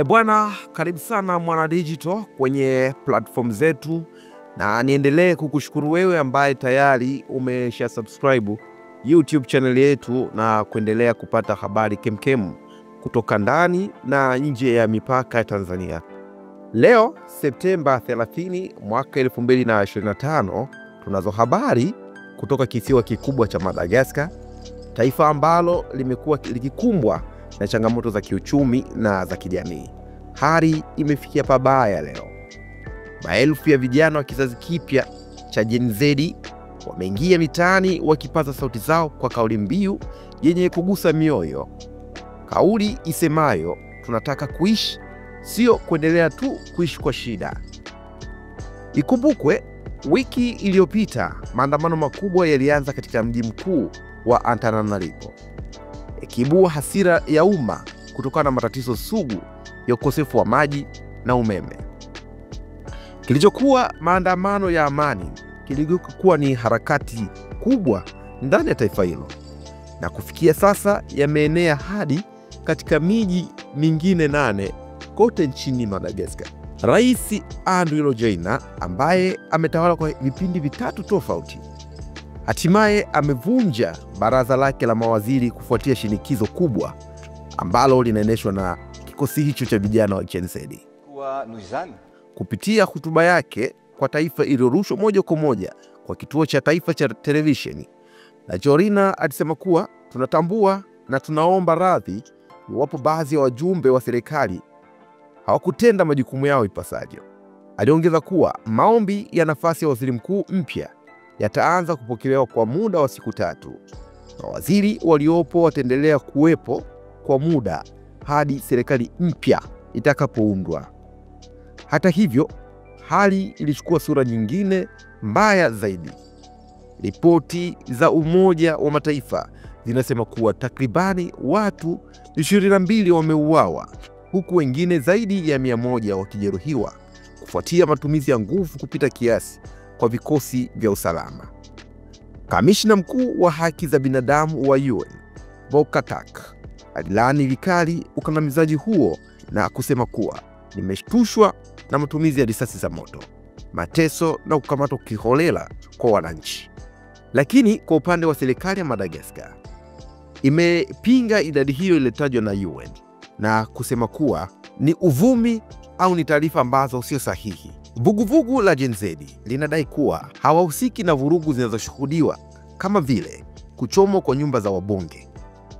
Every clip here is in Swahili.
Bwana, karibu sana Mwana Digital kwenye platform zetu, na niendelee kukushukuru wewe ambaye tayari umesha subscribe YouTube channel yetu na kuendelea kupata habari kemkem kutoka ndani na nje ya mipaka ya Tanzania. Leo Septemba 30 mwaka 2025, tunazo habari kutoka kisiwa kikubwa cha Madagascar, taifa ambalo limekuwa likikumbwa na changamoto za kiuchumi na za kijamii. Hali imefikia pabaya leo. Maelfu ya vijana wa kizazi kipya cha Gen Z wameingia mitaani wakipaza sauti zao kwa kauli mbiu yenye kugusa mioyo. Kauli isemayo, tunataka kuishi, sio kuendelea tu kuishi kwa shida. Ikumbukwe, wiki iliyopita maandamano makubwa yalianza katika mji mkuu wa Antananarivo, ikiibua hasira ya umma kutokana na matatizo sugu ya ukosefu wa maji na umeme. Kilichokuwa maandamano ya amani kiligeuka kuwa ni harakati kubwa ndani ya taifa hilo, na kufikia sasa yameenea hadi katika miji mingine 8 kote nchini Madagascar. Rais Andry Rajoelina, ambaye ametawala kwa vipindi vitatu tofauti, hatimaye amevunja baraza lake la mawaziri kufuatia shinikizo kubwa ambalo linaendeshwa na kikosi hicho cha vijana wa Gen Z. Kupitia hotuba yake kwa taifa iliyorushwa moja kwa moja kwa kituo cha taifa cha televisheni, Rajoelina alisema kuwa tunatambua na tunaomba radhi iwapo baadhi ya wajumbe wa serikali hawakutenda majukumu yao ipasavyo. Aliongeza kuwa maombi ya nafasi ya waziri mkuu mpya yataanza kupokelewa kwa muda wa siku 3. Mawaziri waliopo wataendelea kuwepo kwa muda hadi serikali mpya itakapoundwa. Hata hivyo, hali ilichukua sura nyingine mbaya zaidi. Ripoti za Umoja wa Mataifa zinasema kuwa takribani watu 22 wameuawa, huku wengine zaidi ya 100 wakijeruhiwa kufuatia matumizi ya nguvu kupita kiasi kwa vikosi vya usalama. Kamishna mkuu wa haki za binadamu wa UN, Volker Turk, alilaani vikali ukandamizaji huo na kusema kuwa nimeshtushwa na matumizi ya risasi za moto, mateso na kukamatwa kiholela kwa wananchi. Lakini kwa upande wa serikali ya Madagascar, imepinga idadi hiyo iliyotajwa na UN na kusema kuwa ni uvumi au ni taarifa ambazo sio sahihi. Vuguvugu la Gen Z linadai kuwa hawahusiki na vurugu zinazoshuhudiwa kama vile kuchomwa kwa nyumba za wabunge.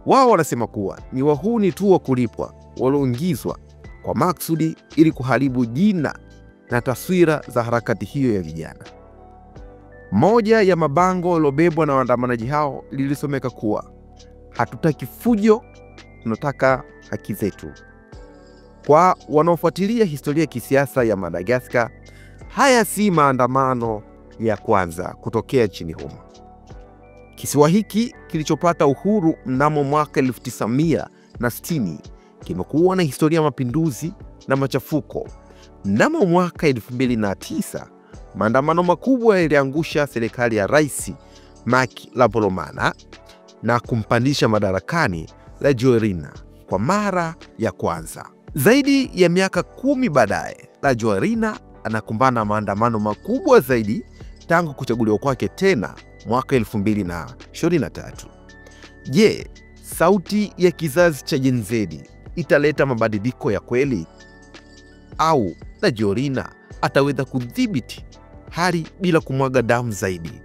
Wao wanasema kuwa ni wahuni tu wa kulipwa walioingizwa kwa maksudi ili kuharibu jina na taswira za harakati hiyo ya vijana. Moja ya mabango yaliyobebwa na waandamanaji hao lilisomeka kuwa hatutaki fujo, tunataka haki zetu. Kwa wanaofuatilia historia ya kisiasa ya Madagascar, haya si maandamano ya kwanza kutokea nchini humo. Kisiwa hiki kilichopata uhuru mnamo mwaka 1960 kimekuwa na historia ya mapinduzi na machafuko. Mnamo mwaka 2009, maandamano makubwa yaliangusha serikali ya Rais Marc Ravalomanana na kumpandisha madarakani Rajoelina kwa mara ya kwanza. Zaidi ya miaka 10 baadaye, Rajoelina anakumbana na maandamano makubwa zaidi tangu kuchaguliwa kwake tena mwaka 2023. Je, sauti ya kizazi cha Gen Z italeta mabadiliko ya kweli, au Rajoelina ataweza kudhibiti hali bila kumwaga damu zaidi?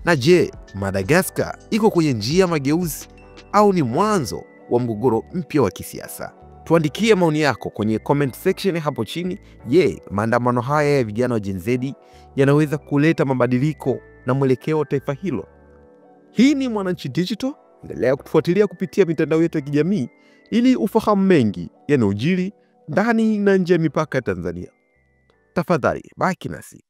Na je, Madagascar iko kwenye njia mageuzi au ni mwanzo wa mgogoro mpya wa kisiasa? Tuandikie maoni yako kwenye comment section hapo chini. Je, maandamano haya ya vijana wa Gen Z yanaweza kuleta mabadiliko na mwelekeo wa taifa hilo? Hii ni Mwananchi Digital. Endelea kutufuatilia kupitia mitandao yetu ya kijamii ili ufahamu mengi yanayojiri ndani na nje ya mipaka ya Tanzania. Tafadhali baki nasi.